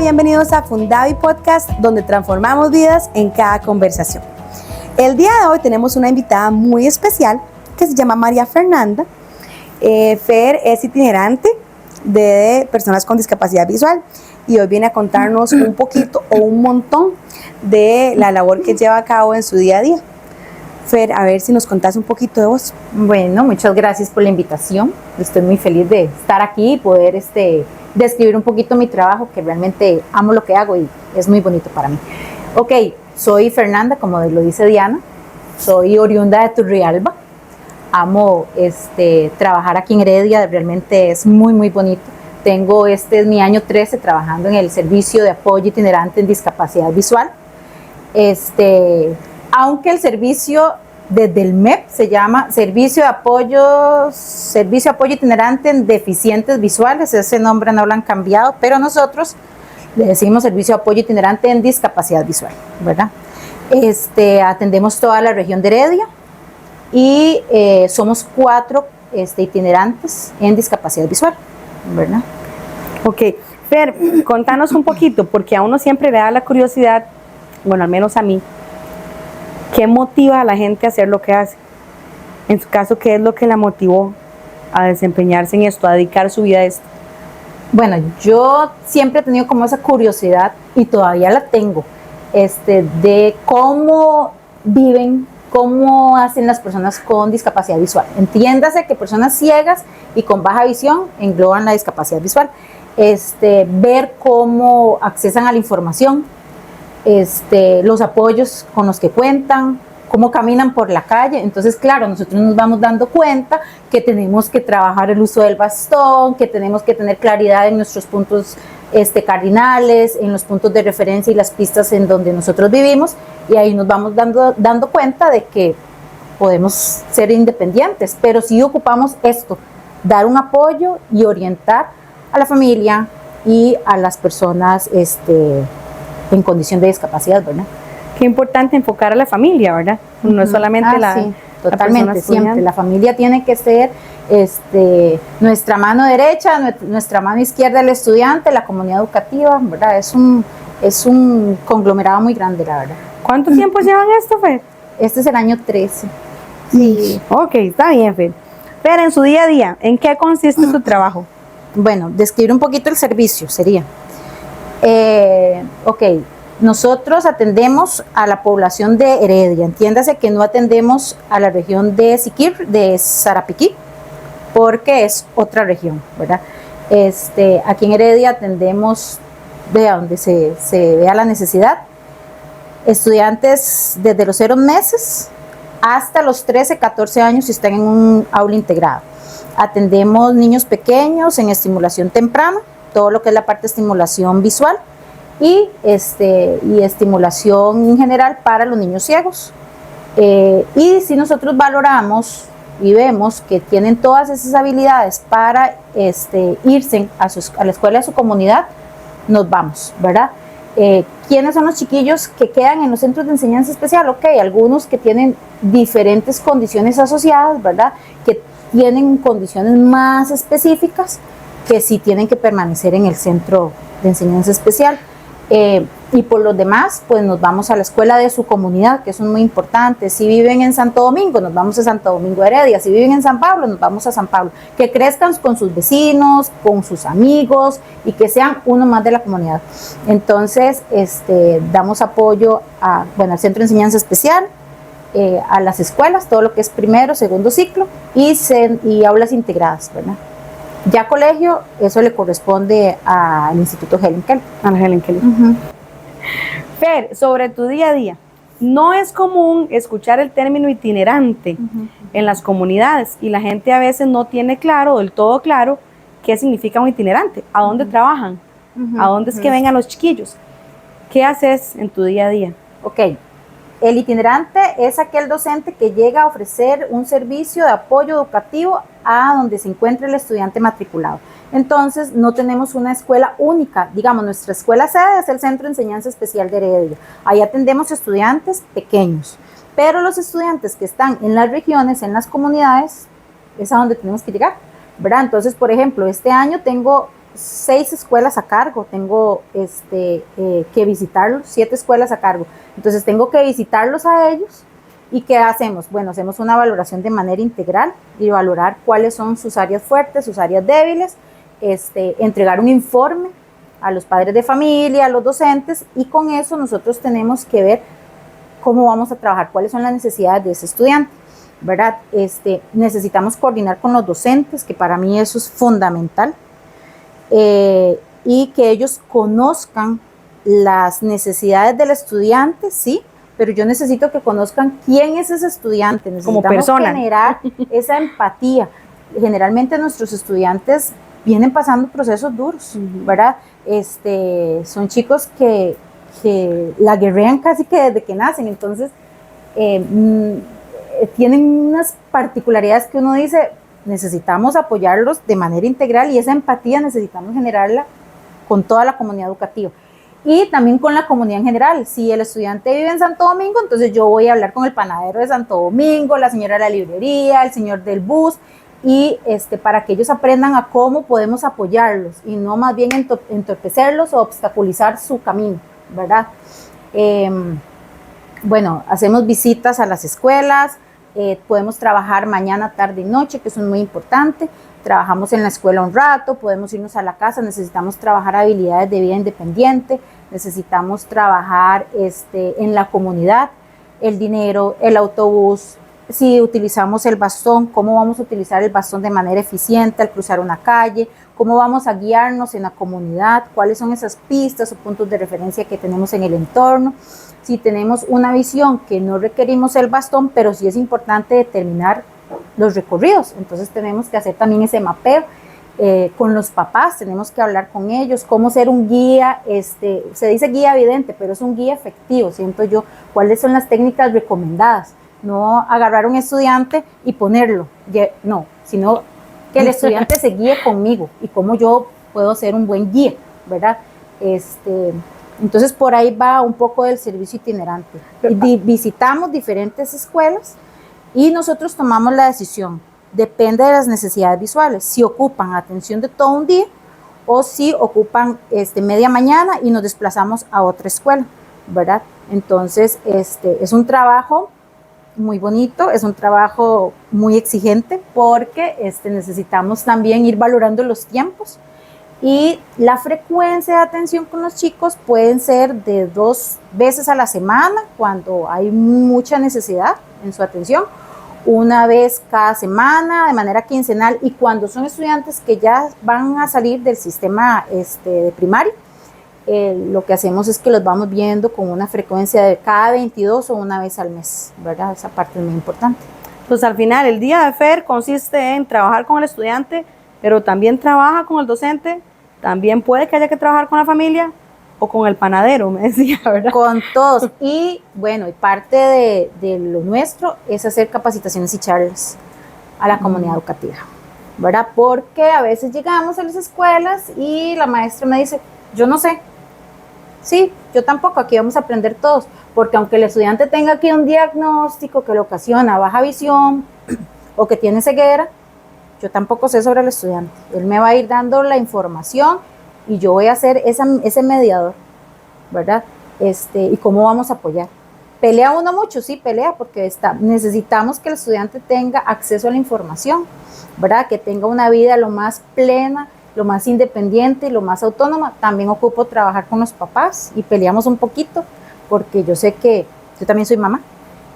bienvenidos a Fundavi Podcast, donde transformamos vidas en cada conversación. El día de hoy tenemos una invitada muy especial que se llama María Fernanda. Fer es itinerante de personas con discapacidad visual y hoy viene a contarnos un poquito o un montón de la labor que lleva a cabo en su día a día. Fer, a ver si nos contás un poquito de vos. Bueno, muchas gracias por la invitación. Estoy muy feliz de estar aquí y poder describir un poquito mi trabajo, que realmente amo lo que hago y es muy bonito para mí. Ok, soy Fernanda, como lo dice Diana. Soy oriunda de Turrialba. Amo trabajar aquí en Heredia, realmente es muy, muy bonito. Este es mi año 13 trabajando en el servicio de apoyo itinerante en discapacidad visual. Aunque el servicio desde el MEP se llama Servicio de Apoyo Itinerante en Deficientes Visuales, ese nombre no lo han cambiado, pero nosotros le decimos Servicio de Apoyo Itinerante en Discapacidad Visual, ¿verdad? Atendemos toda la región de Heredia y somos 4 itinerantes en discapacidad visual, ¿verdad? Ok, Fer, contanos un poquito, porque a uno siempre le da la curiosidad, bueno, al menos a mí, ¿qué motiva a la gente a hacer lo que hace? En su caso, ¿qué es lo que la motivó a desempeñarse en esto, a dedicar su vida a esto? Bueno, yo siempre he tenido como esa curiosidad y todavía la tengo, de cómo viven, cómo hacen las personas con discapacidad visual. Entiéndase que personas ciegas y con baja visión engloban la discapacidad visual. Ver cómo accesan a la información, los apoyos con los que cuentan, cómo caminan por la calle. Entonces, claro, nosotros nos vamos dando cuenta que tenemos que trabajar el uso del bastón, que tenemos que tener claridad en nuestros puntos cardinales, en los puntos de referencia y las pistas en donde nosotros vivimos, y ahí nos vamos dando cuenta de que podemos ser independientes, pero sí ocupamos esto, dar un apoyo y orientar a la familia y a las personas en condición de discapacidad, ¿verdad? Qué importante enfocar a la familia, ¿verdad? No es solamente sí, totalmente, la siempre. La familia tiene que ser nuestra mano derecha, nuestra mano izquierda el estudiante, la comunidad educativa, ¿verdad? Es un conglomerado muy grande, la verdad. ¿Cuánto tiempo llevan esto, Fer? Este es el año 13. Sí. Ok, está bien, Fer. Fer, en su día a día, ¿en qué consiste su trabajo? Bueno, describir un poquito el servicio sería. Nosotros atendemos a la población de Heredia. Entiéndase que no atendemos a la región de Siquir, de Sarapiquí, porque es otra región, ¿verdad? Aquí en Heredia atendemos de donde se vea la necesidad. Estudiantes desde los 0 meses hasta los 13, 14 años si están en un aula integrada. Atendemos niños pequeños en estimulación temprana, todo lo que es la parte de estimulación visual y estimulación en general para los niños ciegos. Y si nosotros valoramos y vemos que tienen todas esas habilidades para irse a la escuela de su comunidad, nos vamos, ¿verdad? ¿Quiénes son los chiquillos que quedan en los centros de enseñanza especial? Ok, algunos que tienen diferentes condiciones asociadas, ¿verdad? Que tienen condiciones más específicas que sí tienen que permanecer en el centro de enseñanza especial. Y por los demás, pues nos vamos a la escuela de su comunidad, que eso es muy importante. Si viven en Santo Domingo, nos vamos a Santo Domingo Heredia. Si viven en San Pablo, nos vamos a San Pablo. Que crezcan con sus vecinos, con sus amigos y que sean uno más de la comunidad. Entonces, damos apoyo al Centro de Enseñanza Especial, a las escuelas, todo lo que es primero, segundo ciclo y aulas integradas, ¿verdad? Ya colegio, eso le corresponde al Instituto Helen Keller. Fer, sobre tu día a día, no es común escuchar el término itinerante en las comunidades y la gente a veces no tiene del todo claro qué significa un itinerante, a dónde trabajan, a dónde es que vengan los chiquillos. ¿Qué haces en tu día a día? Ok, el itinerante es aquel docente que llega a ofrecer un servicio de apoyo educativo a donde se encuentre el estudiante matriculado. Entonces, no tenemos una escuela única. Digamos, nuestra escuela sede es el Centro de Enseñanza Especial de Heredia. Ahí atendemos estudiantes pequeños, pero los estudiantes que están en las regiones, en las comunidades, es a donde tenemos que llegar, ¿verdad? Entonces, por ejemplo, este año tengo 6 escuelas a cargo, tengo que visitarlos, 7 escuelas a cargo. Entonces tengo que visitarlos a ellos. ¿Y qué hacemos? Bueno, hacemos una valoración de manera integral y valorar cuáles son sus áreas fuertes, sus áreas débiles, entregar un informe a los padres de familia, a los docentes, y con eso nosotros tenemos que ver cómo vamos a trabajar, cuáles son las necesidades de ese estudiante, ¿verdad? Necesitamos coordinar con los docentes, que para mí eso es fundamental, y que ellos conozcan las necesidades del estudiante, sí, pero yo necesito que conozcan quién es ese estudiante. Necesitamos como persona, generar esa empatía. Generalmente nuestros estudiantes vienen pasando procesos duros, ¿verdad? Son chicos que la guerrean casi que desde que nacen, entonces tienen unas particularidades que uno dice, necesitamos apoyarlos de manera integral, y esa empatía necesitamos generarla con toda la comunidad educativa. Y también con la comunidad en general. Si el estudiante vive en Santo Domingo, entonces yo voy a hablar con el panadero de Santo Domingo, la señora de la librería, el señor del bus, y para que ellos aprendan a cómo podemos apoyarlos y no más bien entorpecerlos o obstaculizar su camino, ¿verdad? Bueno, hacemos visitas a las escuelas, podemos trabajar mañana, tarde y noche, que eso es muy importante. Trabajamos en la escuela un rato, podemos irnos a la casa, necesitamos trabajar habilidades de vida independiente, necesitamos trabajar en la comunidad, el dinero, el autobús, si utilizamos el bastón, cómo vamos a utilizar el bastón de manera eficiente al cruzar una calle, cómo vamos a guiarnos en la comunidad, cuáles son esas pistas o puntos de referencia que tenemos en el entorno. Si tenemos una visión que no requerimos el bastón, pero sí es importante determinar los recorridos, entonces tenemos que hacer también ese mapeo con los papás, tenemos que hablar con ellos, cómo ser un guía, se dice guía evidente, pero es un guía efectivo, siento yo, cuáles son las técnicas recomendadas, no agarrar a un estudiante y ponerlo, no, sino que el estudiante se guíe conmigo y cómo yo puedo ser un buen guía, ¿verdad? Entonces por ahí va un poco del servicio itinerante. Visitamos diferentes escuelas y nosotros tomamos la decisión, depende de las necesidades visuales, si ocupan atención de todo un día o si ocupan media mañana y nos desplazamos a otra escuela, ¿verdad? Entonces es un trabajo muy bonito, es un trabajo muy exigente porque necesitamos también ir valorando los tiempos y la frecuencia de atención con los chicos pueden ser de 2 veces a la semana cuando hay mucha necesidad en su atención, una vez cada semana de manera quincenal, y cuando son estudiantes que ya van a salir del sistema de primaria, lo que hacemos es que los vamos viendo con una frecuencia de cada 22 o una vez al mes, ¿verdad? Esa parte es muy importante. Pues al final el día de FER consiste en trabajar con el estudiante, pero también trabaja con el docente, también puede que haya que trabajar con la familia o con el panadero, me decía, ¿verdad? Con todos. Y bueno, y parte de lo nuestro es hacer capacitaciones y charlas a la comunidad educativa, ¿verdad? Porque a veces llegamos a las escuelas y la maestra me dice, yo no sé. Sí, yo tampoco, aquí vamos a aprender todos, porque aunque el estudiante tenga aquí un diagnóstico que le ocasiona baja visión o que tiene ceguera, yo tampoco sé sobre el estudiante. Él me va a ir dando la información y yo voy a ser ese mediador, ¿verdad? Y cómo vamos a apoyar. ¿Pelea uno mucho? Sí, pelea, porque necesitamos que el estudiante tenga acceso a la información, ¿verdad? Que tenga una vida lo más plena, lo más independiente y lo más autónoma. También ocupo trabajar con los papás y peleamos un poquito, porque yo sé que yo también soy mamá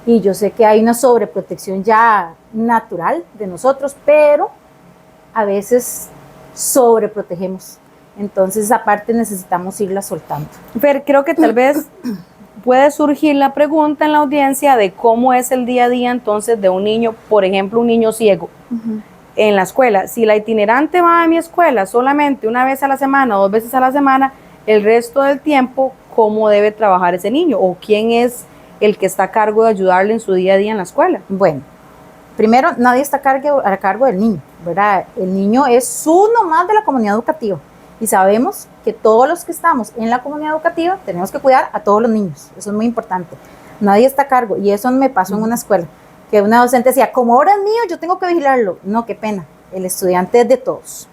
y yo sé que hay una sobreprotección ya natural de nosotros, pero a veces sobreprotegemos. Entonces esa parte necesitamos irla soltando. Pero creo que tal vez puede surgir la pregunta en la audiencia de cómo es el día a día entonces de un niño, por ejemplo, un niño ciego. En la escuela, si la itinerante va a mi escuela solamente una vez a la semana o 2 veces a la semana, el resto del tiempo, ¿cómo debe trabajar ese niño? ¿O quién es el que está a cargo de ayudarle en su día a día en la escuela? Bueno, primero, nadie está a cargo del niño, ¿verdad? El niño es uno más de la comunidad educativa y sabemos que todos los que estamos en la comunidad educativa tenemos que cuidar a todos los niños, eso es muy importante. Nadie está a cargo y eso me pasó en una escuela, que una docente decía, como ahora es mío, yo tengo que vigilarlo. No, qué pena, el estudiante es de todos.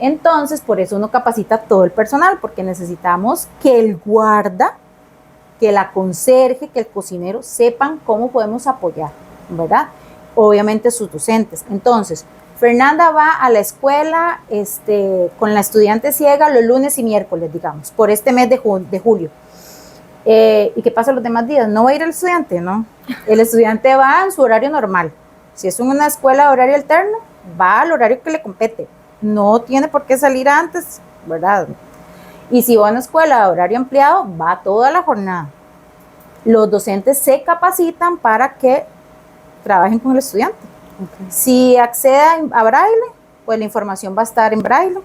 Entonces, por eso uno capacita a todo el personal, porque necesitamos que el guarda, que la conserje, que el cocinero sepan cómo podemos apoyar, ¿verdad? Obviamente sus docentes. Entonces, Fernanda va a la escuela con la estudiante ciega los lunes y miércoles, digamos, por este mes de julio. ¿Y qué pasa los demás días? No va a ir el estudiante, ¿no? El estudiante va en su horario normal. Si es una escuela de horario alterno, va al horario que le compete. No tiene por qué salir antes, ¿verdad? Y si va a una escuela de horario ampliado, va toda la jornada. Los docentes se capacitan para que trabajen con el estudiante. Okay. Si accede a braille, pues la información va a estar en braille.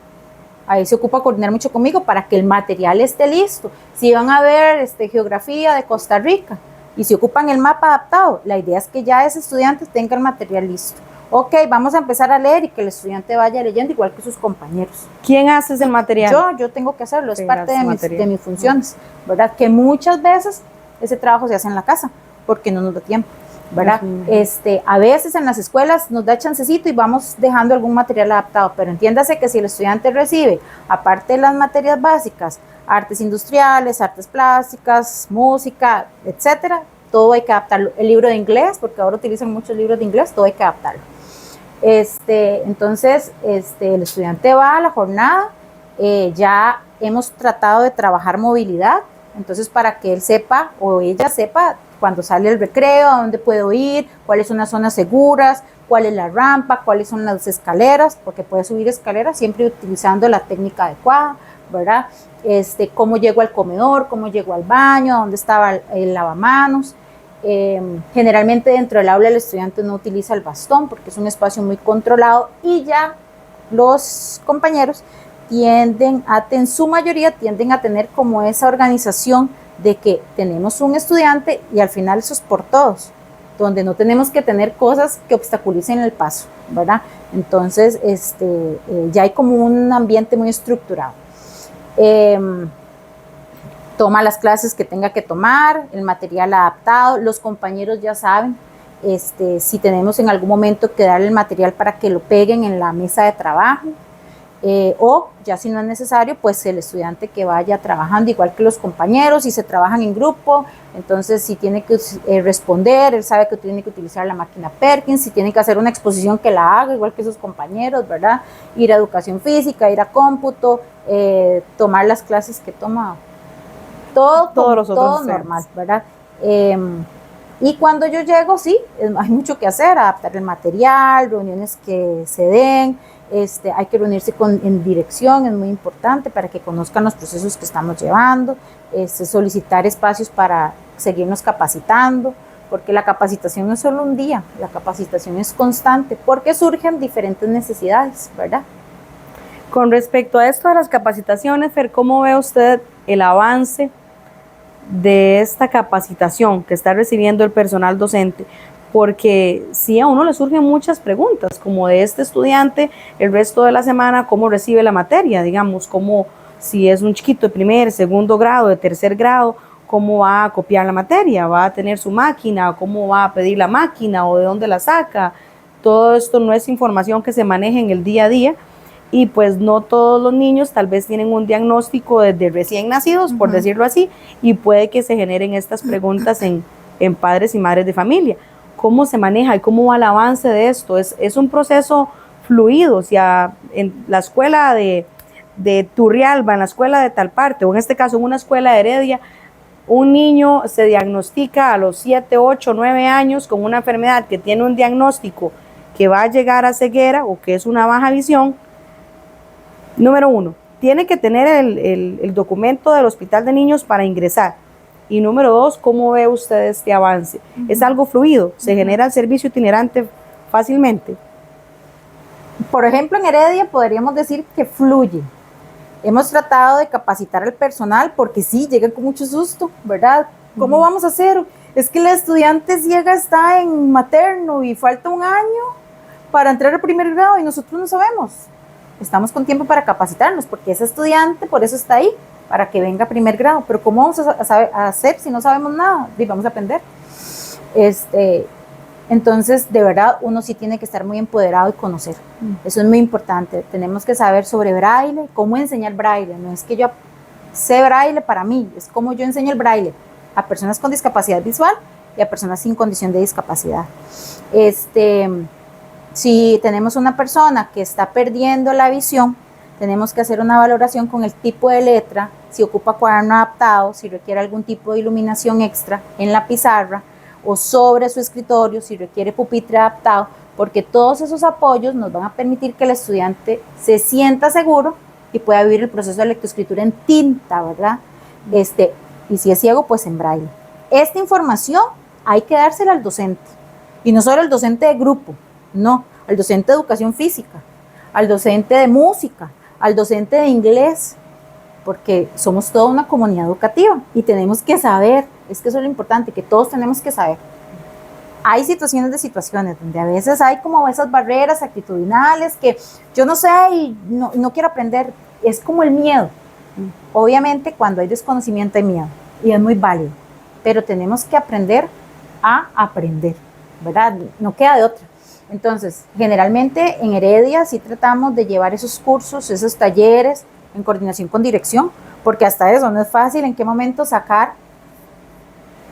Ahí se ocupa coordinar mucho conmigo para que el material esté listo. Si van a ver geografía de Costa Rica y si ocupan el mapa adaptado, la idea es que ya ese estudiante tenga el material listo. Ok, vamos a empezar a leer y que el estudiante vaya leyendo igual que sus compañeros. ¿Quién hace ese material? Yo tengo que hacerlo, es parte de mis funciones, ¿verdad? Que muchas veces ese trabajo se hace en la casa porque no nos da tiempo, ¿verdad? A veces en las escuelas nos da chancecito y vamos dejando algún material adaptado, pero entiéndase que si el estudiante recibe, aparte de las materias básicas, artes industriales, artes plásticas, música, etcétera, todo hay que adaptarlo. El libro de inglés, porque ahora utilizan muchos libros de inglés, todo hay que adaptarlo. Entonces, el estudiante va a la jornada, ya hemos tratado de trabajar movilidad, entonces para que él sepa o ella sepa cuando sale el recreo, a dónde puedo ir, cuáles son las zonas seguras, cuál es la rampa, cuáles son las escaleras, porque puede subir escaleras siempre utilizando la técnica adecuada, ¿verdad? Cómo llego al comedor, cómo llego al baño, dónde estaba el lavamanos. Generalmente dentro del aula el estudiante no utiliza el bastón porque es un espacio muy controlado y ya los compañeros en su mayoría tienden a tener como esa organización de que tenemos un estudiante y al final eso es por todos, donde no tenemos que tener cosas que obstaculicen el paso, ¿verdad? Entonces, ya hay como un ambiente muy estructurado. Toma las clases que tenga que tomar, el material adaptado, los compañeros ya saben si tenemos en algún momento que darle el material para que lo peguen en la mesa de trabajo, o ya si no es necesario, pues el estudiante que vaya trabajando igual que los compañeros, si se trabajan en grupo, entonces si tiene que responder, él sabe que tiene que utilizar la máquina Perkins, si tiene que hacer una exposición que la haga igual que sus compañeros, ¿verdad? Ir a educación física, ir a cómputo, tomar las clases que toma, todo normal, ¿verdad? Y cuando yo llego, sí, hay mucho que hacer, adaptar el material, reuniones que se den, hay que reunirse en dirección, es muy importante para que conozcan los procesos que estamos llevando, solicitar espacios para seguirnos capacitando, porque la capacitación no es solo un día, la capacitación es constante, porque surgen diferentes necesidades, ¿verdad? Con respecto a esto de las capacitaciones, Fer, ¿cómo ve usted el avance de esta capacitación que está recibiendo el personal docente? Porque sí, a uno le surgen muchas preguntas, como de este estudiante, el resto de la semana, cómo recibe la materia, digamos, como si es un chiquito de primer, segundo grado, de tercer grado, cómo va a copiar la materia, va a tener su máquina, cómo va a pedir la máquina o de dónde la saca. Todo esto no es información que se maneje en el día a día y pues no todos los niños tal vez tienen un diagnóstico desde recién nacidos, por decirlo así, y puede que se generen estas preguntas en padres y madres de familia. ¿Cómo se maneja y cómo va el avance de esto? Es un proceso fluido, o sea, en la escuela de Turrialba, en la escuela de tal parte, o en este caso en una escuela de Heredia, un niño se diagnostica a los 7, 8, 9 años con una enfermedad que tiene un diagnóstico que va a llegar a ceguera o que es una baja visión. Número 1, tiene que tener el documento del hospital de niños para ingresar. Y número 2, ¿cómo ve usted este avance? ¿Es algo fluido? ¿Se genera el servicio itinerante fácilmente? Por ejemplo, en Heredia podríamos decir que fluye. Hemos tratado de capacitar al personal porque sí, llegan con mucho susto, ¿verdad? ¿Cómo vamos a hacer? Es que la estudiante ciega está en materno y falta un año para entrar al primer grado y nosotros no sabemos. Estamos con tiempo para capacitarnos porque esa estudiante por eso está ahí, para que venga a primer grado, pero ¿cómo vamos a hacer si no sabemos nada? Y vamos a aprender. Entonces, de verdad, uno sí tiene que estar muy empoderado y conocer. Eso es muy importante. Tenemos que saber sobre braille, cómo enseñar braille. No es que yo sé braille para mí, es cómo yo enseño el braille a personas con discapacidad visual y a personas sin condición de discapacidad. Si tenemos una persona que está perdiendo la visión, tenemos que hacer una valoración con el tipo de letra, si ocupa cuaderno adaptado, si requiere algún tipo de iluminación extra en la pizarra o sobre su escritorio, si requiere pupitre adaptado, porque todos esos apoyos nos van a permitir que el estudiante se sienta seguro y pueda vivir el proceso de lectoescritura en tinta, ¿verdad? Y si es ciego, pues en braille. Esta información hay que dársela al docente, y no solo al docente de grupo, no, al docente de educación física, al docente de música, al docente de inglés, porque somos toda una comunidad educativa y tenemos que saber, es que eso es lo importante, que todos tenemos que saber. Hay situaciones donde a veces hay como esas barreras actitudinales que yo no sé y no quiero aprender, es como el miedo. Obviamente cuando hay desconocimiento hay miedo y es muy válido, pero tenemos que aprender a aprender, ¿verdad? No queda de otra. Entonces, generalmente en Heredia sí tratamos de llevar esos cursos, esos talleres en coordinación con dirección, porque hasta eso no es fácil en qué momento sacar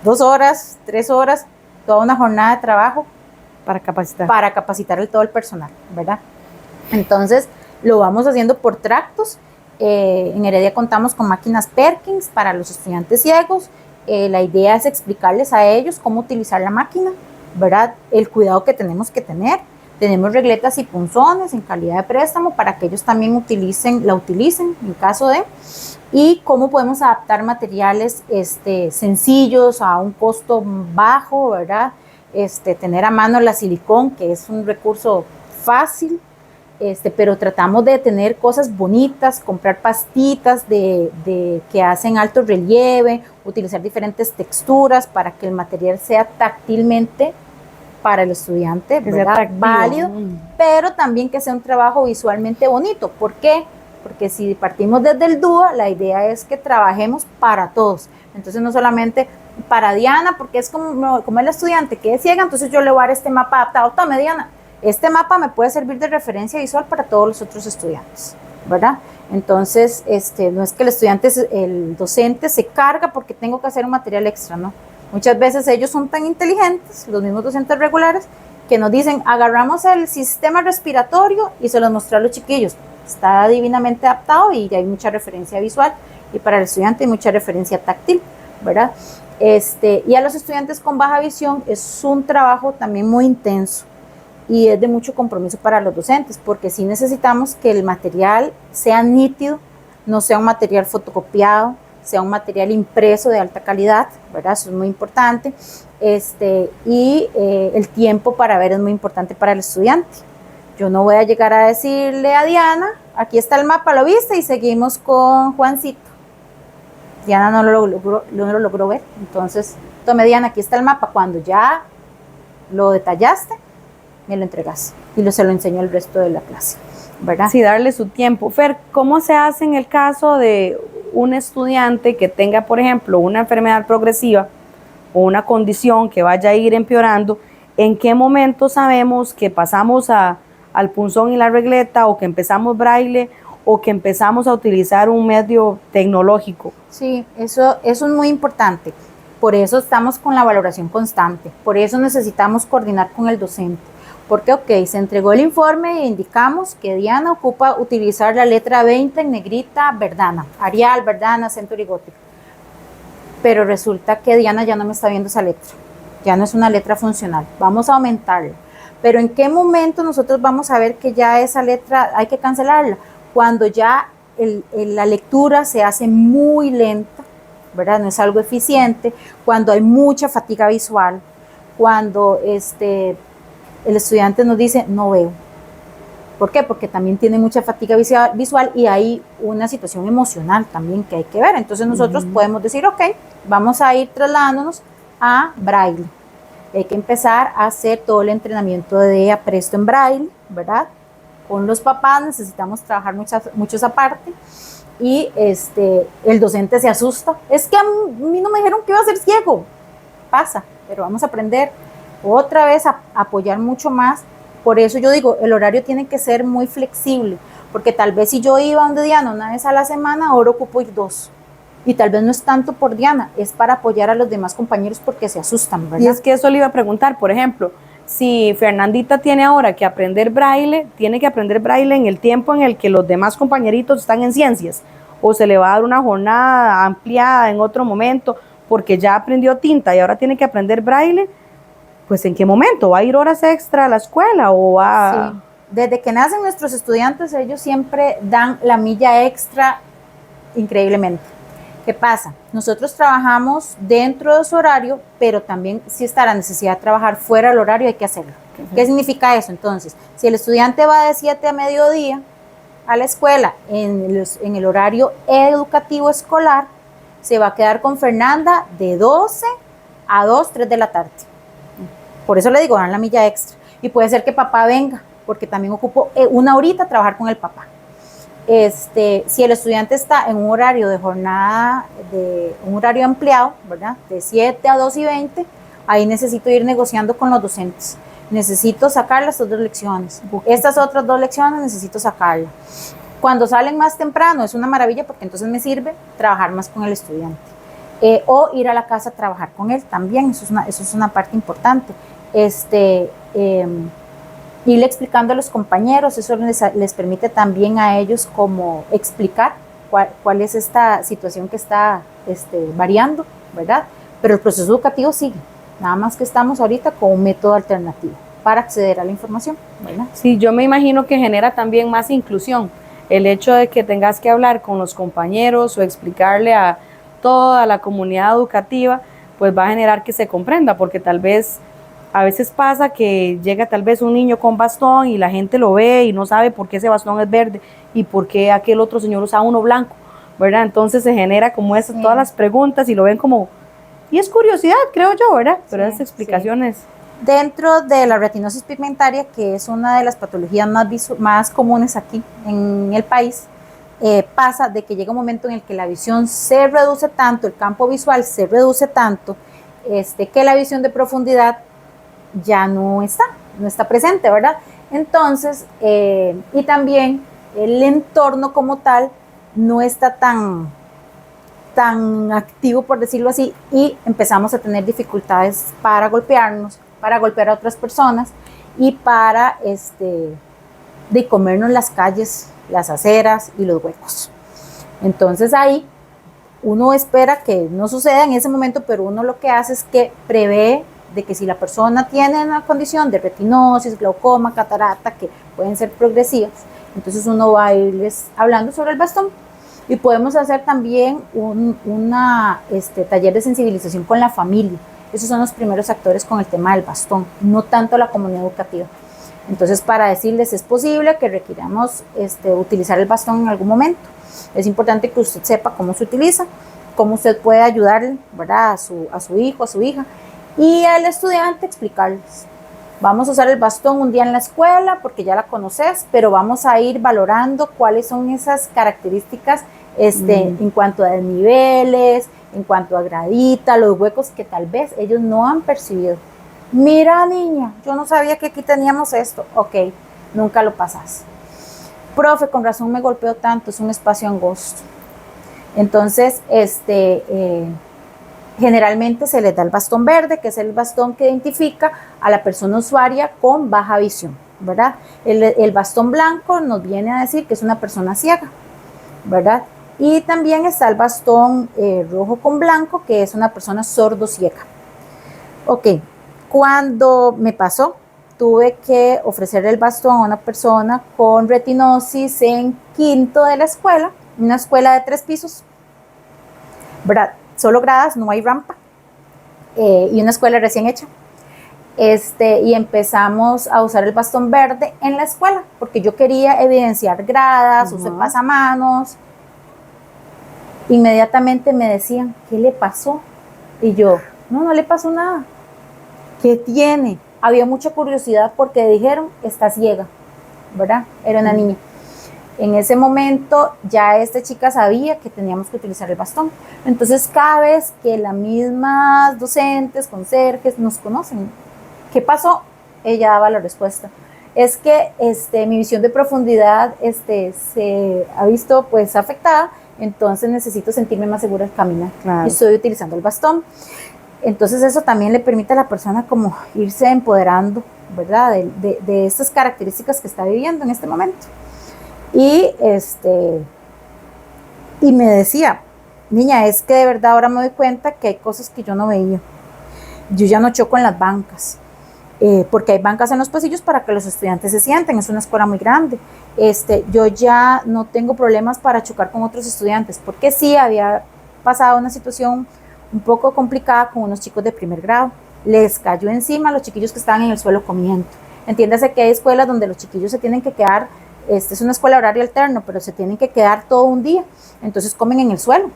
2 horas, 3 horas, toda una jornada de trabajo para capacitar todo el personal, ¿verdad? Entonces, lo vamos haciendo por tractos. En Heredia contamos con máquinas Perkins para los estudiantes ciegos. La idea es explicarles a ellos cómo utilizar la máquina, ¿verdad? El cuidado que tenemos que tener. Tenemos regletas y punzones en calidad de préstamo para que ellos también la utilicen en caso de, y cómo podemos adaptar materiales sencillos a un costo bajo, ¿verdad? Tener a mano la silicón, que es un recurso fácil, pero tratamos de tener cosas bonitas, comprar pastitas que hacen alto relieve, utilizar diferentes texturas para que el material sea táctilmente para el estudiante, ¿verdad? Válido, pero también que sea un trabajo visualmente bonito. ¿Por qué? Porque si partimos desde el DUA, la idea es que trabajemos para todos. Entonces no solamente para Diana, porque es como el estudiante que es ciega, entonces yo le voy a dar este mapa adaptado. Tome, Diana, este mapa me puede servir de referencia visual para todos los otros estudiantes, ¿verdad? Entonces, no es que el docente se carga porque tengo que hacer un material extra, ¿no? Muchas veces ellos son tan inteligentes, los mismos docentes regulares, que nos dicen, agarramos el sistema respiratorio y se los mostró a los chiquillos. Está divinamente adaptado y hay mucha referencia visual, y para el estudiante hay mucha referencia táctil, ¿verdad? Y a los estudiantes con baja visión es un trabajo también muy intenso y es de mucho compromiso para los docentes, porque sí necesitamos que el material sea nítido, no sea un material fotocopiado, sea un material impreso de alta calidad, ¿verdad? Eso es muy importante. El tiempo para ver es muy importante para el estudiante. Yo no voy a llegar a decirle a Diana, aquí está el mapa, ¿lo viste? Y seguimos con Juancito. Diana no lo logró ver. Entonces, tome, Diana, aquí está el mapa. Cuando ya lo detallaste, me lo entregas y se lo enseño al resto de la clase, ¿verdad? Sí, darle su tiempo. Fer, ¿cómo se hace en el caso de un estudiante que tenga, por ejemplo, una enfermedad progresiva o una condición que vaya a ir empeorando? ¿En qué momento sabemos que pasamos al punzón y la regleta, o que empezamos braille, o que empezamos a utilizar un medio tecnológico? Sí, eso es muy importante. Por eso estamos con la valoración constante. Por eso necesitamos coordinar con el docente. Porque, se entregó el informe e indicamos que Diana ocupa utilizar la letra 20 en negrita verdana, Arial, verdana, acento y gótica. Pero resulta que Diana ya no me está viendo esa letra. Ya no es una letra funcional. Vamos a aumentarla. Pero ¿en qué momento nosotros vamos a ver que ya esa letra hay que cancelarla? Cuando ya la lectura se hace muy lenta, ¿verdad? No es algo eficiente. Cuando hay mucha fatiga visual. Cuando el estudiante nos dice, no veo. ¿Por qué? Porque también tiene mucha fatiga visual y hay una situación emocional también que hay que ver. Entonces nosotros podemos decir, vamos a ir trasladándonos a braille. Hay que empezar a hacer todo el entrenamiento de apresto en braille, ¿verdad? Con los papás necesitamos trabajar mucho esa parte. Y el docente se asusta. Es que a mí no me dijeron que iba a ser ciego. Pasa, pero vamos a aprender. otra vez apoyar mucho más. Por eso yo digo, el horario tiene que ser muy flexible, porque tal vez si yo iba donde Diana una vez a la semana, ahora ocupo ir 2. Y tal vez no es tanto por Diana, es para apoyar a los demás compañeros porque se asustan, ¿verdad? Y es que eso le iba a preguntar, por ejemplo, si Fernandita tiene ahora que aprender braille, tiene que aprender braille en el tiempo en el que los demás compañeritos están en ciencias, o se le va a dar una jornada ampliada en otro momento, porque ya aprendió tinta y ahora tiene que aprender braille, pues ¿en qué momento? ¿Va a ir horas extra a la escuela o va...? Sí. Desde que nacen nuestros estudiantes, ellos siempre dan la milla extra increíblemente. ¿Qué pasa? Nosotros trabajamos dentro de su horario, pero también si está la necesidad de trabajar fuera del horario, hay que hacerlo. ¿Qué significa eso? Entonces, si el estudiante va de 7 a mediodía a la escuela en el horario educativo escolar, se va a quedar con Fernanda de 12 a 2, 3 de la tarde. Por eso le digo, dan la milla extra. Y puede ser que papá venga, porque también ocupo una horita trabajar con el papá. Si el estudiante está en un horario de jornada, un horario ampliado, ¿verdad? De 7 a 2 y 20, ahí necesito ir negociando con los docentes. Necesito sacar las 2 lecciones. Estas otras 2 lecciones necesito sacarlas. Cuando salen más temprano es una maravilla porque entonces me sirve trabajar más con el estudiante. O ir a la casa a trabajar con él también, eso es una parte importante. Irle explicando a los compañeros, eso les permite también a ellos como explicar cuál es esta situación que está variando, ¿verdad? Pero el proceso educativo sigue, nada más que estamos ahorita con un método alternativo para acceder a la información, ¿verdad? Sí, yo me imagino que genera también más inclusión, el hecho de que tengas que hablar con los compañeros o explicarle a toda la comunidad educativa, pues va a generar que se comprenda, porque tal vez a veces pasa que llega tal vez un niño con bastón y la gente lo ve y no sabe por qué ese bastón es verde y por qué aquel otro señor usa uno blanco, ¿verdad? Entonces se genera como esas, todas las preguntas y lo ven como, y es curiosidad, creo yo, ¿verdad? Pero esas explicaciones. Dentro de la retinosis pigmentaria, que es una de las patologías más comunes aquí en el país, pasa de que llega un momento en el que la visión se reduce tanto, el campo visual se reduce tanto, que la visión de profundidad ya no está presente, ¿verdad? Entonces, y también el entorno como tal no está tan activo, por decirlo así, y empezamos a tener dificultades para golpearnos, para golpear a otras personas y para de comernos las calles, las aceras y los huecos. Entonces ahí uno espera que no suceda en ese momento, pero uno lo que hace es que prevé de que si la persona tiene una condición de retinosis, glaucoma, catarata, que pueden ser progresivas, entonces uno va a irles hablando sobre el bastón. Y podemos hacer también un taller de sensibilización con la familia. Esos son los primeros actores con el tema del bastón, no tanto la comunidad educativa. Entonces, para decirles, es posible que requiramos utilizar el bastón en algún momento. Es importante que usted sepa cómo se utiliza, cómo usted puede ayudarle, ¿verdad? a su hijo, a su hija, y al estudiante explicarles. Vamos a usar el bastón un día en la escuela porque ya la conoces, pero vamos a ir valorando cuáles son esas características en cuanto a desniveles, en cuanto a gradita, los huecos que tal vez ellos no han percibido. Mira, niña, yo no sabía que aquí teníamos esto. Ok, nunca lo pasas. Profe, con razón me golpeó tanto, es un espacio angosto. Entonces, generalmente se les da el bastón verde, que es el bastón que identifica a la persona usuaria con baja visión, ¿verdad? El bastón blanco nos viene a decir que es una persona ciega, ¿verdad? Y también está el bastón rojo con blanco, que es una persona sordo-ciega. Ok, cuando me pasó, tuve que ofrecer el bastón a una persona con retinosis en quinto de la escuela, una escuela de 3 pisos, ¿verdad? Solo gradas, no hay rampa, y una escuela recién hecha. Y empezamos a usar el bastón verde en la escuela, porque yo quería evidenciar gradas, usé pasamanos. Inmediatamente me decían, ¿qué le pasó? Y yo, no le pasó nada. ¿Qué tiene? Había mucha curiosidad porque dijeron, está ciega, ¿verdad? Era una niña. En ese momento ya esta chica sabía que teníamos que utilizar el bastón. Entonces cada vez que las mismas docentes, conserjes nos conocen, ¿Qué pasó? Ella daba la respuesta. Es que mi visión de profundidad se ha visto pues afectada, entonces necesito sentirme más segura al caminar. Claro. Y estoy utilizando el bastón. Entonces eso también le permite a la persona como irse empoderando, ¿verdad? De estas características que está viviendo en este momento. Y me decía, niña, es que de verdad ahora me doy cuenta que hay cosas que yo no veía. Yo ya no choco en las bancas, porque hay bancas en los pasillos para que los estudiantes se sienten, es una escuela muy grande. Yo ya no tengo problemas para chocar con otros estudiantes, porque sí había pasado una situación un poco complicada con unos chicos de primer grado. Les cayó encima a los chiquillos que estaban en el suelo comiendo. Entiéndase que hay escuelas donde los chiquillos se tienen que quedar, es una escuela horario alterno, pero se tienen que quedar todo un día, entonces comen en el suelo,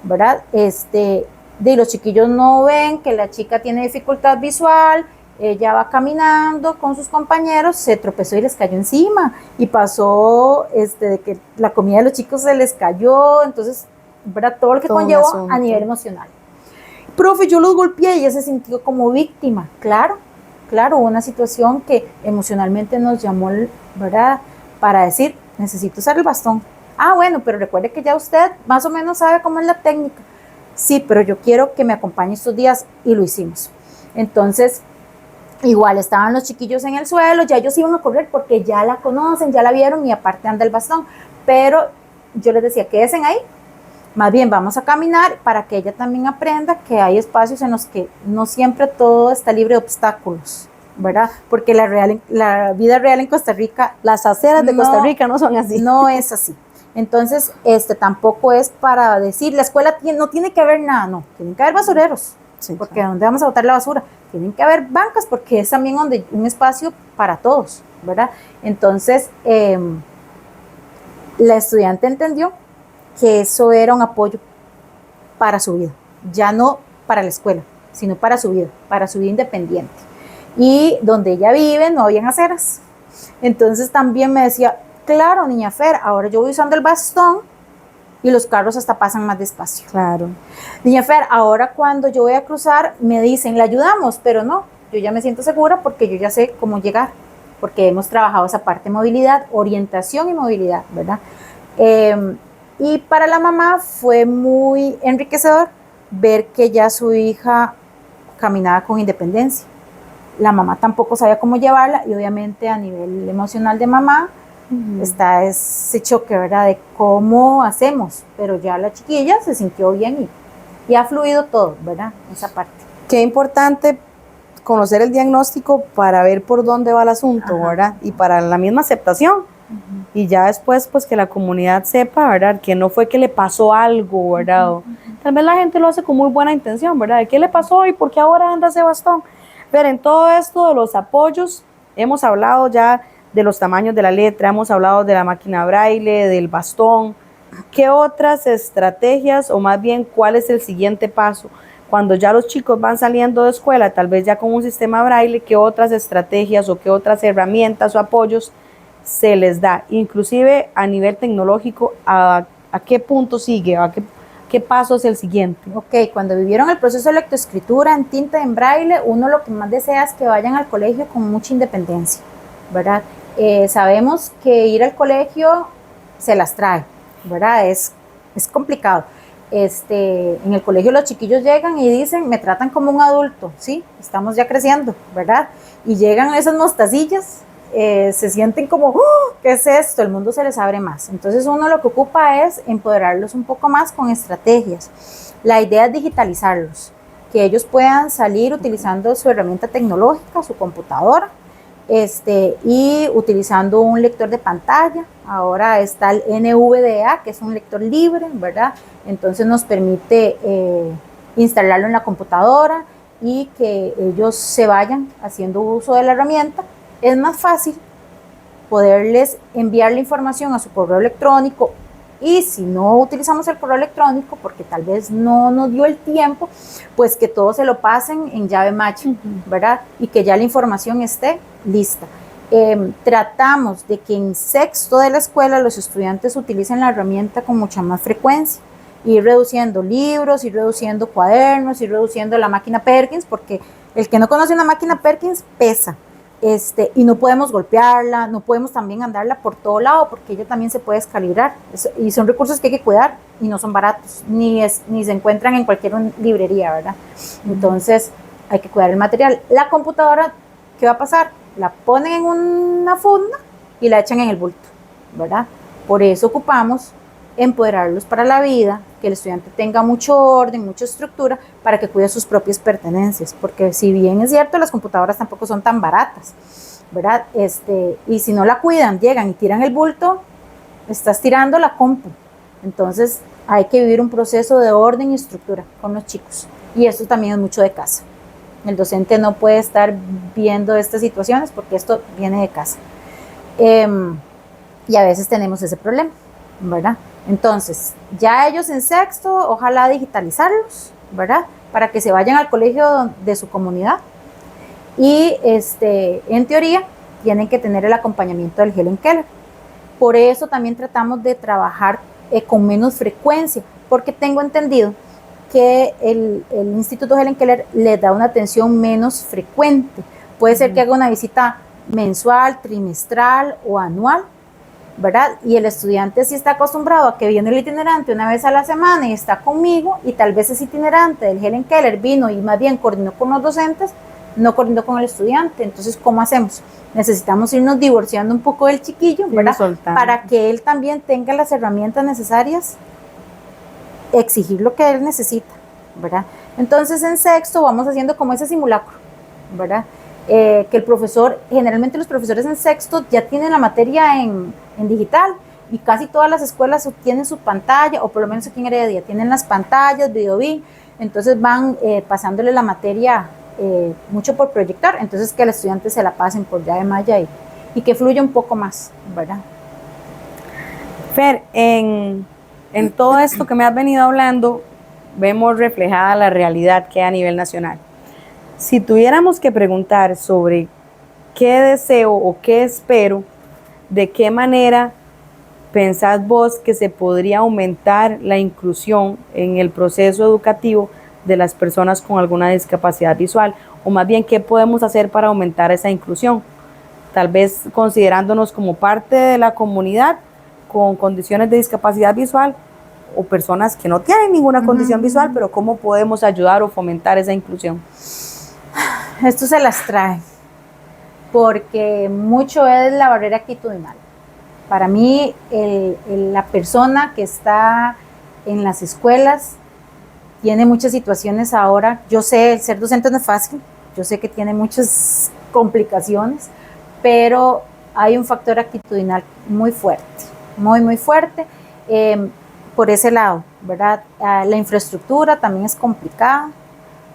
¿verdad? De los chiquillos no ven que la chica tiene dificultad visual, ella va caminando con sus compañeros, se tropezó y les cayó encima, y pasó de que la comida de los chicos se les cayó, entonces, ¿verdad? Todo lo que conllevó a nivel emocional. Profe, yo los golpeé y ella se sintió como víctima. Claro, hubo una situación que emocionalmente nos llamó, ¿verdad? Para decir, necesito usar el bastón. Ah, bueno, pero recuerde que ya usted más o menos sabe cómo es la técnica. Sí, pero yo quiero que me acompañe estos días, y lo hicimos. Entonces, igual estaban los chiquillos en el suelo, ya ellos iban a correr porque ya la conocen, ya la vieron y aparte anda el bastón. Pero yo les decía, quédense ahí. Más bien vamos a caminar para que ella también aprenda que hay espacios en los que no siempre todo está libre de obstáculos, ¿verdad? Porque la vida real en Costa Rica, las aceras de Costa Rica no son así. No es así. Entonces, tampoco es para decir, la escuela no tiene que haber nada, no, tienen que haber basureros, sí, porque claro. ¿Dónde vamos a botar la basura? Tienen que haber bancas porque es también un espacio para todos, ¿verdad? Entonces, la estudiante entendió que eso era un apoyo para su vida, ya no para la escuela, sino para su vida independiente. Y donde ella vive no habían aceras. Entonces también me decía, claro, niña Fer, ahora yo voy usando el bastón y los carros hasta pasan más despacio. Claro. Niña Fer, ahora cuando yo voy a cruzar me dicen, le ayudamos, pero no, yo ya me siento segura porque yo ya sé cómo llegar, porque hemos trabajado esa parte de movilidad, orientación y movilidad, ¿verdad? Y para la mamá fue muy enriquecedor ver que ya su hija caminaba con independencia. La mamá tampoco sabía cómo llevarla y obviamente a nivel emocional de mamá está ese choque, ¿verdad? De cómo hacemos, pero ya la chiquilla se sintió bien y ha fluido todo, ¿verdad? Esa parte. Qué importante conocer el diagnóstico para ver por dónde va el asunto, ajá, ¿verdad? Y para la misma aceptación. Y ya después, pues, que la comunidad sepa, ¿verdad? Que no fue que le pasó algo, ¿verdad? Tal vez la gente lo hace con muy buena intención, ¿verdad? ¿Qué le pasó y por qué ahora anda ese bastón? Pero en todo esto de los apoyos, hemos hablado ya de los tamaños de la letra, hemos hablado de la máquina braille, del bastón. ¿Qué otras estrategias, o más bien, cuál es el siguiente paso? Cuando ya los chicos van saliendo de escuela, tal vez ya con un sistema braille, ¿qué otras estrategias o qué otras herramientas o apoyos se les da? Inclusive a nivel tecnológico, ¿a qué punto sigue? ¿A qué paso es el siguiente? Ok, cuando vivieron el proceso de lectoescritura en tinta, en braille, uno lo que más desea es que vayan al colegio con mucha independencia, ¿verdad? Sabemos que ir al colegio se las trae, ¿verdad? Es complicado. En el colegio los chiquillos llegan y dicen, me tratan como un adulto, ¿sí? Estamos ya creciendo, ¿verdad? Y llegan esas mostacillas, se sienten como, ¿qué es esto? El mundo se les abre más. Entonces uno lo que ocupa es empoderarlos un poco más con estrategias. La idea es digitalizarlos, que ellos puedan salir utilizando su herramienta tecnológica, su computadora, y utilizando un lector de pantalla. Ahora está el NVDA, que es un lector libre, ¿verdad? Entonces nos permite instalarlo en la computadora y que ellos se vayan haciendo uso de la herramienta. Es más fácil poderles enviar la información a su correo electrónico, y si no utilizamos el correo electrónico porque tal vez no nos dio el tiempo, pues que todos se lo pasen en llave match, ¿verdad? Y que ya la información esté lista. Tratamos de que en sexto de la escuela los estudiantes utilicen la herramienta con mucha más frecuencia, ir reduciendo libros, ir reduciendo cuadernos, ir reduciendo la máquina Perkins, porque El que no conoce una máquina Perkins pesa. Y no podemos golpearla, no podemos también andarla por todo lado porque ella también se puede descalibrar. Y son recursos que hay que cuidar y no son baratos, ni se encuentran en cualquier librería, ¿verdad? Entonces hay que cuidar el material. La computadora, ¿qué va a pasar? La ponen en una funda y la echan en el bulto, ¿verdad? Por eso ocupamos empoderarlos para la vida, que el estudiante tenga mucho orden, mucha estructura, para que cuide sus propias pertenencias, porque si bien es cierto, las computadoras tampoco son tan baratas, ¿verdad? Y si no la cuidan, llegan y tiran el bulto, estás tirando la compu. Entonces hay que vivir un proceso de orden y estructura con los chicos, y esto también es mucho de casa. El docente no puede estar viendo estas situaciones porque esto viene de casa. Y a veces tenemos ese problema, ¿verdad? Entonces, ya ellos en sexto, ojalá digitalizarlos, ¿verdad? Para que se vayan al colegio de su comunidad. Y en teoría, tienen que tener el acompañamiento del Helen Keller. Por eso también tratamos de trabajar con menos frecuencia, porque tengo entendido que el Instituto Helen Keller les da una atención menos frecuente. Puede ser que haga una visita mensual, trimestral o anual, ¿verdad? Y el estudiante sí está acostumbrado a que viene el itinerante una vez a la semana y está conmigo, y tal vez ese itinerante del Helen Keller vino y más bien coordinó con los docentes, no coordinó con el estudiante. Entonces, ¿cómo hacemos? Necesitamos irnos divorciando un poco del chiquillo, ¿verdad? Para que él también tenga las herramientas necesarias, exigir lo que él necesita, ¿verdad? Entonces, en sexto vamos haciendo como ese simulacro, ¿verdad? Que el profesor, generalmente los profesores en sexto ya tienen la materia en digital, y casi todas las escuelas tienen su pantalla, o por lo menos aquí en Heredia tienen las pantallas, videobin, entonces van pasándole la materia mucho por proyector, entonces que al estudiante se la pasen por llave malla y que fluya un poco más, ¿verdad? Fer, en todo esto que me has venido hablando, vemos reflejada la realidad que hay a nivel nacional. Si tuviéramos que preguntar sobre qué deseo o qué espero, de qué manera pensás vos que se podría aumentar la inclusión en el proceso educativo de las personas con alguna discapacidad visual, o más bien qué podemos hacer para aumentar esa inclusión, tal vez considerándonos como parte de la comunidad con condiciones de discapacidad visual o personas que no tienen ninguna condición visual, pero cómo podemos ayudar o fomentar esa inclusión. Esto se las trae, porque mucho es la barrera actitudinal. Para mí, la persona que está en las escuelas tiene muchas situaciones ahora. Yo sé, el ser docente no es fácil, yo sé que tiene muchas complicaciones, pero hay un factor actitudinal muy fuerte, muy fuerte, por ese lado, ¿verdad? La infraestructura también es complicada,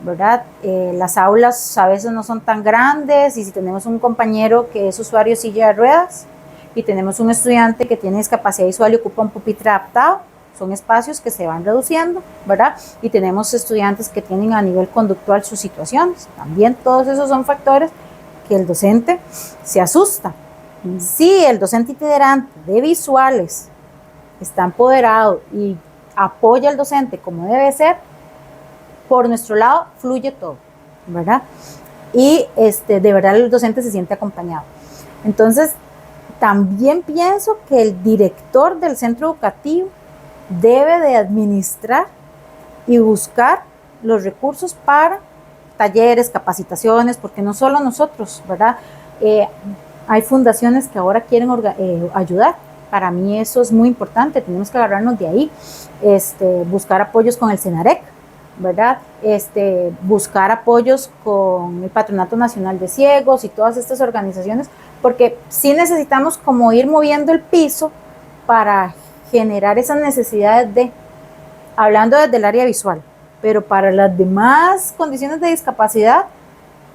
¿verdad? Las aulas a veces no son tan grandes, y si tenemos un compañero que es usuario de silla de ruedas y tenemos un estudiante que tiene discapacidad visual y ocupa un pupitre adaptado, son espacios que se van reduciendo, ¿verdad? Y tenemos estudiantes que tienen a nivel conductual sus situaciones. También todos esos son factores que el docente se asusta. Si el docente itinerante de visuales está empoderado y apoya al docente como debe ser, por nuestro lado fluye todo, ¿verdad? Y de verdad el docente se siente acompañado. Entonces, también pienso que el director del centro educativo debe de administrar y buscar los recursos para talleres, capacitaciones, porque no solo nosotros, ¿verdad? Hay fundaciones que ahora quieren ayudar. Para mí eso es muy importante, tenemos que agarrarnos de ahí, buscar apoyos con el CENAREC, ¿verdad? Buscar apoyos con el Patronato Nacional de Ciegos y todas estas organizaciones, porque sí necesitamos como ir moviendo el piso para generar esas necesidades hablando desde el área visual, pero para las demás condiciones de discapacidad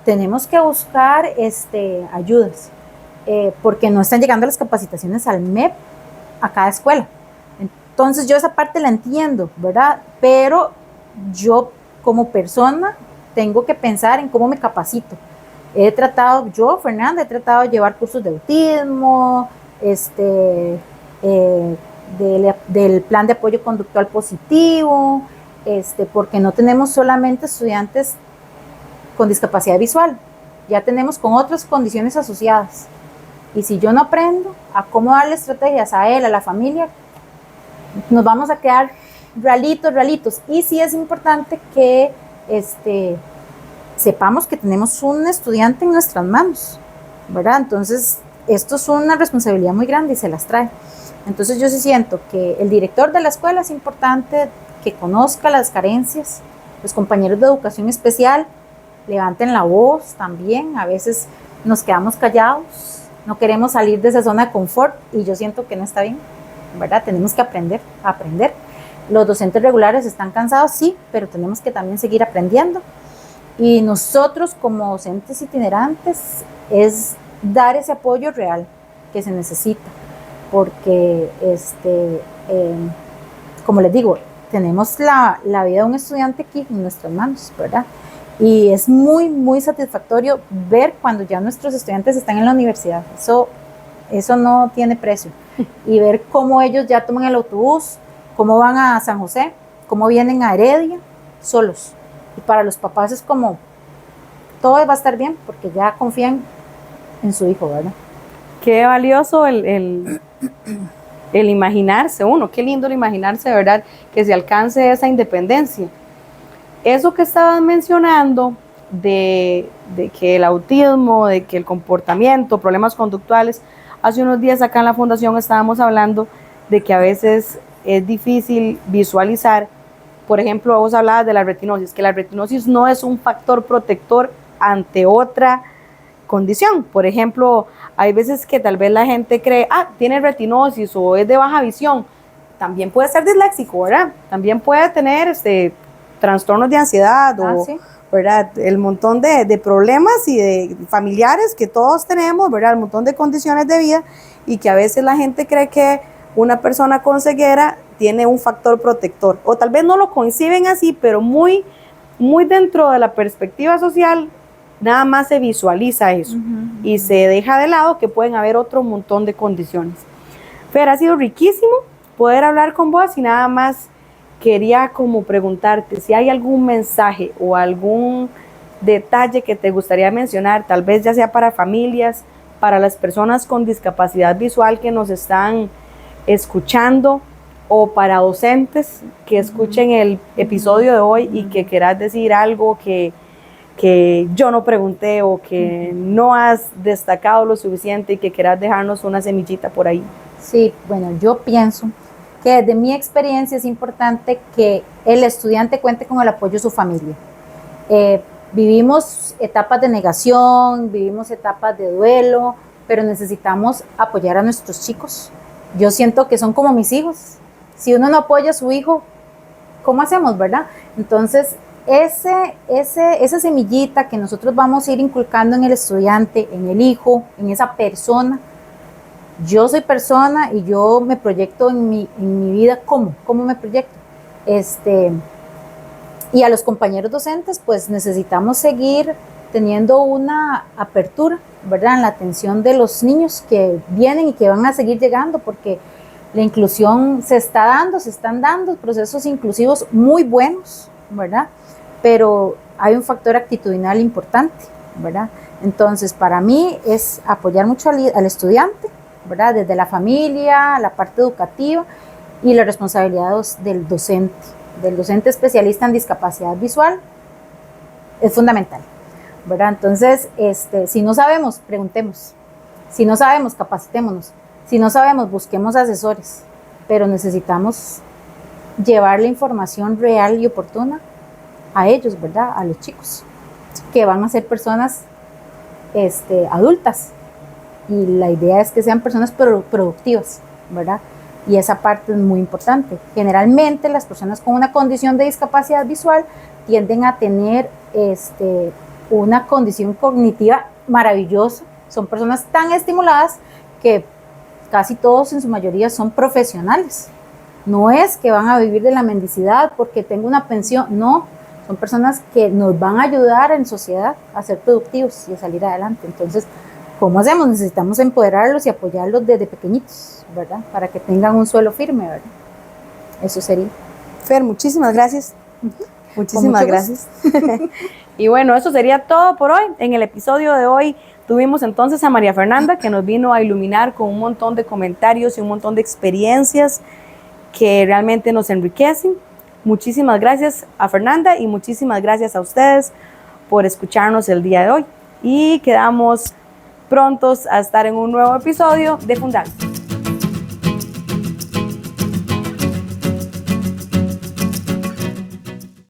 tenemos que buscar ayudas, porque no están llegando las capacitaciones al MEP a cada escuela. Entonces yo esa parte la entiendo, ¿verdad? Pero yo como persona tengo que pensar en cómo me capacito. Fernanda, he tratado de llevar cursos de autismo, del plan de apoyo conductual positivo, porque no tenemos solamente estudiantes con discapacidad visual, ya tenemos con otras condiciones asociadas. Y si yo no aprendo a cómo darle estrategias a él, a la familia, nos vamos a quedar ralitos. Y sí es importante que sepamos que tenemos un estudiante en nuestras manos, ¿verdad? Entonces, esto es una responsabilidad muy grande y se las trae. Entonces, yo sí siento que el director de la escuela es importante que conozca las carencias, los compañeros de educación especial levanten la voz también, a veces nos quedamos callados, no queremos salir de esa zona de confort y yo siento que no está bien, ¿verdad? Tenemos que aprender. Los docentes regulares están cansados, sí, pero tenemos que también seguir aprendiendo. Y nosotros como docentes itinerantes es dar ese apoyo real que se necesita, porque como les digo, tenemos la vida de un estudiante aquí en nuestras manos, ¿verdad? Y es muy satisfactorio ver cuando ya nuestros estudiantes están en la universidad. Eso no tiene precio. Y ver cómo ellos ya toman el autobús, cómo van a San José, cómo vienen a Heredia, solos. Y para los papás es como, todo va a estar bien, porque ya confían en su hijo, ¿verdad? Qué valioso el imaginarse uno, qué lindo el imaginarse, ¿verdad? Que se alcance esa independencia. Eso que estabas mencionando de que el autismo, de que el comportamiento, problemas conductuales, hace unos días acá en la fundación estábamos hablando de que a veces es difícil visualizar. Por ejemplo, vos hablabas de la retinosis, que la retinosis no es un factor protector ante otra condición. Por ejemplo, hay veces que tal vez la gente cree, tiene retinosis o es de baja visión. También puede ser disléxico, ¿verdad? También puede tener trastornos de ansiedad sí. ¿verdad? El montón de problemas y de familiares que todos tenemos, ¿verdad? El montón de condiciones de vida y que a veces la gente cree que una persona con ceguera tiene un factor protector, o tal vez no lo conciben así, pero muy dentro de la perspectiva social, nada más se visualiza eso y se deja de lado que pueden haber otro montón de condiciones. Fer, ha sido riquísimo poder hablar con vos y nada más quería como preguntarte si hay algún mensaje o algún detalle que te gustaría mencionar, tal vez ya sea para familias, para las personas con discapacidad visual que nos están escuchando, o para docentes que escuchen el episodio de hoy y que quieras decir algo que yo no pregunté o que no has destacado lo suficiente y que quieras dejarnos una semillita por ahí. Sí, bueno, yo pienso que desde mi experiencia es importante que el estudiante cuente con el apoyo de su familia. Vivimos etapas de negación, vivimos etapas de duelo, pero necesitamos apoyar a nuestros chicos. Yo siento que son como mis hijos. Si uno no apoya a su hijo, ¿cómo hacemos, verdad? Entonces, esa semillita que nosotros vamos a ir inculcando en el estudiante, en el hijo, en esa persona. Yo soy persona y yo me proyecto en mi vida. ¿Cómo me proyecto? Y a los compañeros docentes, pues necesitamos seguir teniendo una apertura, ¿verdad? En la atención de los niños que vienen y que van a seguir llegando, porque la inclusión se están dando procesos inclusivos muy buenos, ¿verdad? Pero hay un factor actitudinal importante, ¿verdad? Entonces, para mí es apoyar mucho al estudiante, ¿verdad? Desde la familia, la parte educativa y la responsabilidad del docente especialista en discapacidad visual es fundamental, ¿verdad? Entonces, si no sabemos, preguntemos. Si no sabemos, capacitémonos. Si no sabemos, busquemos asesores, pero necesitamos llevar la información real y oportuna a ellos, ¿verdad? A los chicos, que van a ser personas adultas. Y la idea es que sean personas productivas, ¿verdad? Y esa parte es muy importante. Generalmente las personas con una condición de discapacidad visual tienden a tener una condición cognitiva maravillosa. Son personas tan estimuladas que casi todos en su mayoría son profesionales. No es que van a vivir de la mendicidad porque tengo una pensión, no. Son personas que nos van a ayudar en sociedad a ser productivos y a salir adelante. Entonces, ¿cómo hacemos? Necesitamos empoderarlos y apoyarlos desde pequeñitos, ¿verdad? Para que tengan un suelo firme, ¿verdad? Eso sería. Fer, muchísimas gracias. Muchísimas gracias. Y bueno, eso sería todo por hoy. En el episodio de hoy tuvimos entonces a María Fernanda, que nos vino a iluminar con un montón de comentarios y un montón de experiencias que realmente nos enriquecen. Muchísimas gracias a Fernanda y muchísimas gracias a ustedes por escucharnos el día de hoy. Y quedamos prontos a estar en un nuevo episodio de Fundando.